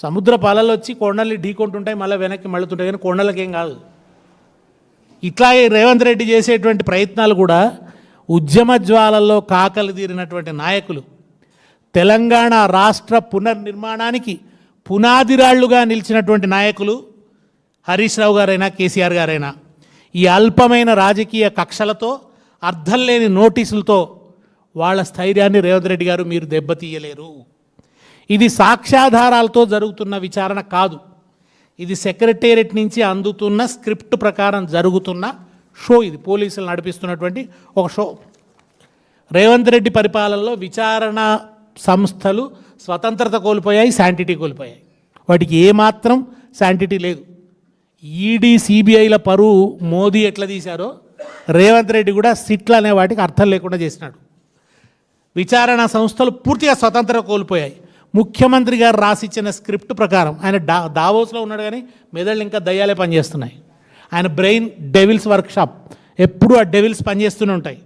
సముద్ర పాలలు వచ్చి కొండల్ని ఢీకొంటుంటాయి, మళ్ళీ వెనక్కి మళ్ళుతుంటాయి, కానీ కొండలకేం కాదు. ఇట్లాగే రేవంత్ రెడ్డి చేసేటువంటి ప్రయత్నాలు కూడా ఉద్యమ జ్వాలల్లో కాకలు తీరినటువంటి నాయకులు, తెలంగాణ రాష్ట్ర పునర్నిర్మాణానికి పునాదిరాళ్లుగా నిలిచినటువంటి నాయకులు హరీష్ రావు గారైనా కేసీఆర్ గారైనా ఈ అల్పమైన రాజకీయ కక్షలతో, అర్థం లేని నోటీసులతో వాళ్ళ స్థైర్యాన్ని రేవంత్ రెడ్డి గారు మీరు దెబ్బతీయలేరు. ఇది సాక్ష్యాధారాలతో జరుగుతున్న విచారణ కాదు, ఇది సెక్రటేరియట్ నుంచి అందుతున్న స్క్రిప్ట్ ప్రకారం జరుగుతున్న షో. ఇది పోలీసులు నడిపిస్తున్నటువంటి ఒక షో. రేవంత్ రెడ్డి పరిపాలనలో విచారణ సంస్థలు స్వతంత్రత కోల్పోయాయి, శాంటిటీ కోల్పోయాయి. వాటికి ఏమాత్రం శాంటిటీ లేదు. ఈడీ సిబిఐల పరువు మోదీ ఎట్లా తీశారో రేవంత్ రెడ్డి కూడా సిట్లు అనే వాటికి అర్థం లేకుండా చేసినాడు. విచారణ సంస్థలు పూర్తిగా స్వతంత్రత కోల్పోయాయి. ముఖ్యమంత్రి గారు రాసిచ్చిన స్క్రిప్ట్ ప్రకారం ఆయన దావోస్లో ఉన్నాడు, కానీ మెదళ్ళు ఇంకా దయ్యాలే పనిచేస్తున్నాయి. ఆయన బ్రెయిన్ డెవిల్స్ వర్క్షాప్, ఎప్పుడూ ఆ డెవిల్స్ పనిచేస్తూనే ఉంటాయి.